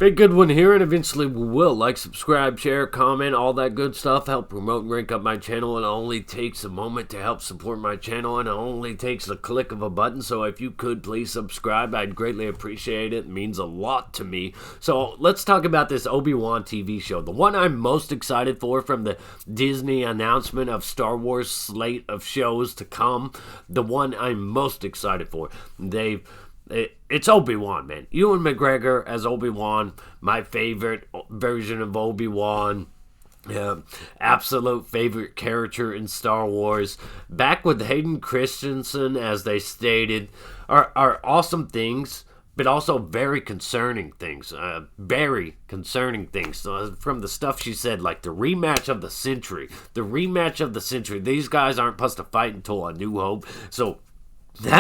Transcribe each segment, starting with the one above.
Big good one here, and eventually we will. Like, subscribe, share, comment, all that good stuff. Help promote and rank up my channel. It only takes a moment to help support my channel, and it only takes a click of a button. So if you could please subscribe, I'd greatly appreciate it. It means a lot to me. So let's talk about this Obi-Wan TV show. The one I'm most excited for from the Disney announcement of Star Wars slate of shows to come. The one I'm most excited for. It's Obi-Wan, man. Ewan McGregor as Obi-Wan, my favorite version of Obi-Wan. Absolute favorite character in Star Wars. Back with Hayden Christensen, as they stated, are awesome things, but also very concerning things. Very concerning things. From the stuff she said, like the rematch of the century. The rematch of the century. These guys aren't supposed to fight until A New Hope. So you're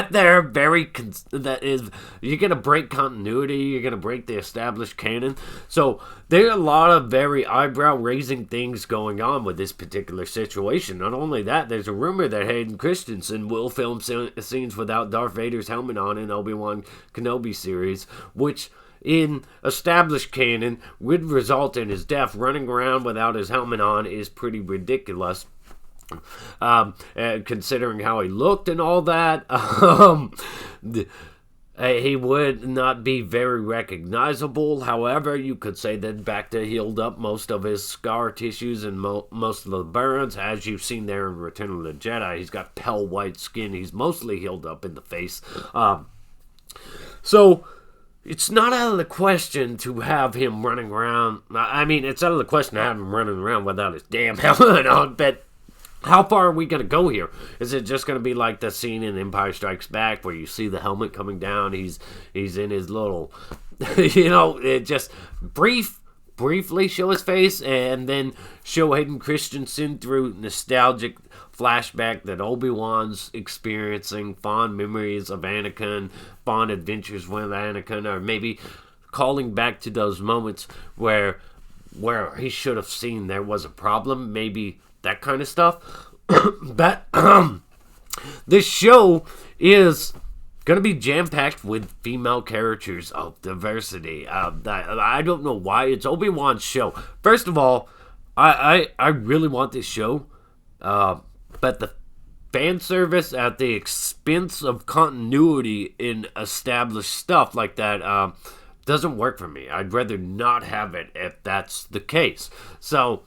gonna break continuity, you're gonna break the established canon. So there are a lot of very eyebrow raising things going on with this particular situation. Not only that, there's a rumor that Hayden Christensen will film scenes without Darth Vader's helmet on in Obi-Wan Kenobi Series, which in established canon would result in his death. Running around without his helmet on is pretty ridiculous. Considering how he looked and all that, he would not be very recognizable. However, you could say that Bacta healed up most of his scar tissues and most of the burns, as you've seen there in Return of the Jedi. He's got pale white skin. He's mostly healed up in the face. So it's not out of the question to have him running around. I mean, it's out of the question to have him running around without his damn helmet on, but how far are we going to go here? Is it just going to be like the scene in Empire Strikes Back where you see the helmet coming down, he's in his little, it just briefly show his face and then show Hayden Christensen through nostalgic flashback that Obi-Wan's experiencing, fond memories of Anakin, fond adventures with Anakin, or maybe calling back to those moments where he should have seen there was a problem, maybe that kind of stuff. But this show is going to be jam-packed with female characters of diversity. I don't know why. It's Obi-Wan's show. First of all, I really want this show, but the fan service at the expense of continuity in established stuff like that doesn't work for me. I'd rather not have it if that's the case. So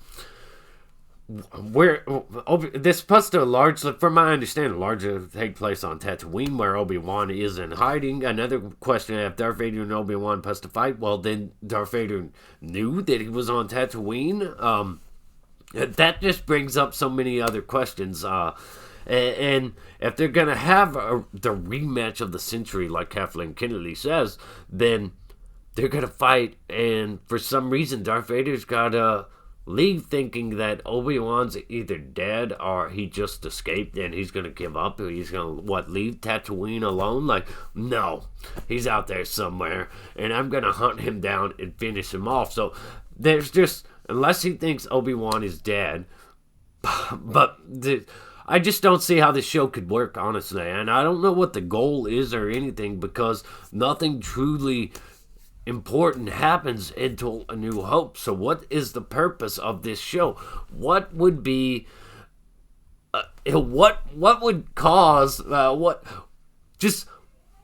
this supposed to largely, from my understanding, largely take place on Tatooine, where Obi-Wan is in hiding. Another question: if Darth Vader and Obi-Wan supposed to fight, well, then Darth Vader knew that he was on Tatooine. That just brings up so many other questions. And if they're gonna have the rematch of the century, like Kathleen Kennedy says, then they're gonna fight, and for some reason, Darth Vader's gotta leave thinking that Obi-Wan's either dead or he just escaped and he's going to give up. He's going to, leave Tatooine alone? Like, no. He's out there somewhere, and I'm going to hunt him down and finish him off. So there's just, unless he thinks Obi-Wan is dead, but I just don't see how this show could work, honestly. And I don't know what the goal is or anything, because nothing truly important happens until A New Hope. So what is the purpose of this show? What would be what would cause why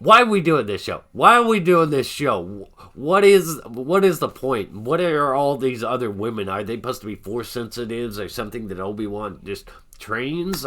are we doing this show? Why are we doing this show? What is the point? What are all these other women? Are they supposed to be force sensitives or something that Obi-Wan just trains?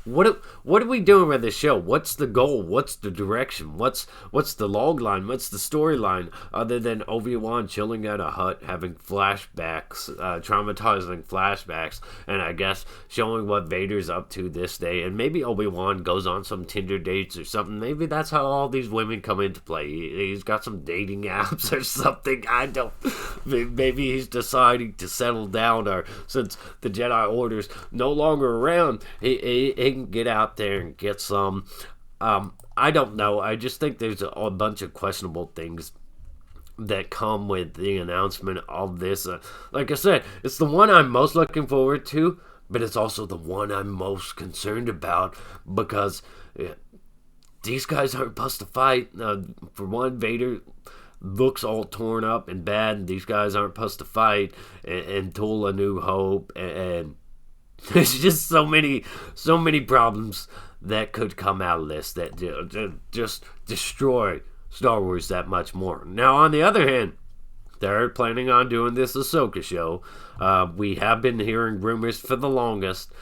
What are we doing with this show? What's the goal? What's the direction? What's the log line? What's the storyline other than Obi-Wan chilling at a hut, having flashbacks, traumatizing flashbacks, and I guess showing what Vader's up to this day, and maybe Obi-Wan goes on some Tinder dates or something. Maybe that's how all these women come into play. He's got some dating apps or something. I don't. Maybe he's deciding to settle down, or since the Jedi Order's no longer around, he can get out there and get some. I don't know. I just think there's a bunch of questionable things that come with the announcement of this. Like I said, it's the one I'm most looking forward to, but it's also the one I'm most concerned about, because these guys aren't supposed to fight. For one, Vader looks all torn up and bad, and these guys aren't supposed to fight, and Tool A New Hope, and there's just so many problems that could come out of this that just destroy Star Wars that much more. Now, on the other hand, they're planning on doing this Ahsoka show. We have been hearing rumors for the longest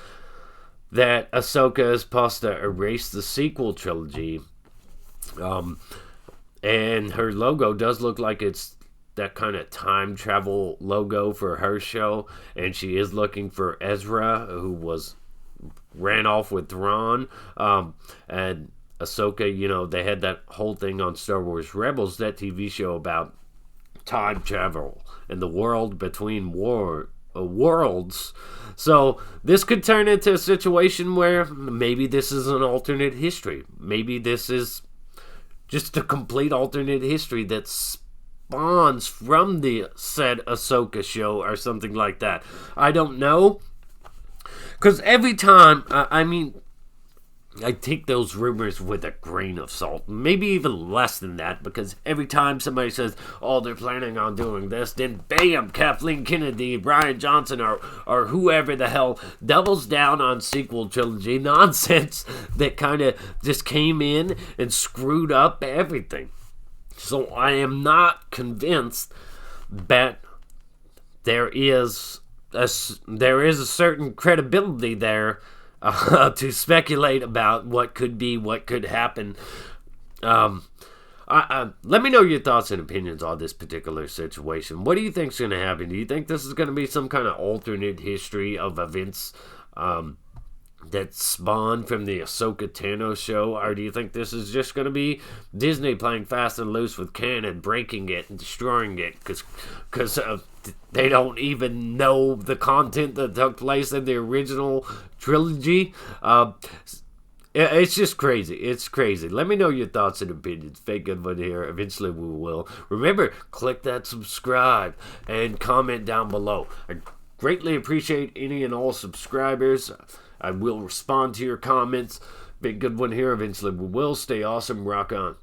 that Ahsoka is supposed to erase the sequel trilogy. And her logo does look like it's that kind of time travel logo for her show. And she is looking for Ezra, who ran off with Thrawn. And Ahsoka, they had that whole thing on Star Wars Rebels, that TV show about time travel and the world between worlds. So this could turn into a situation where maybe this is an alternate history. Maybe this is just a complete alternate history that spawns from the said Ahsoka show or something like that. I don't know. Because every time, I take those rumors with a grain of salt. Maybe even less than that, because every time somebody says, oh, they're planning on doing this, then bam, Kathleen Kennedy, Brian Johnson, or whoever the hell doubles down on sequel trilogy nonsense that kind of just came in and screwed up everything. So I am not convinced that there is a certain credibility there to speculate about what could be, what could happen. Let me know your thoughts and opinions on this particular situation. What do you think is going to happen? Do you think this is going to be some kind of alternate history of events that spawned from the Ahsoka Tano show? Or do you think this is just going to be Disney playing fast and loose with Canon, breaking it and destroying it because they don't even know the content that took place in the original trilogy? It's just crazy. It's crazy. Let me know your thoughts and opinions. Fake good one here. Eventually we will. Remember, click that subscribe and comment down below. I greatly appreciate any and all subscribers. I will respond to your comments. Big good one here. Eventually we will. Stay awesome. Rock on.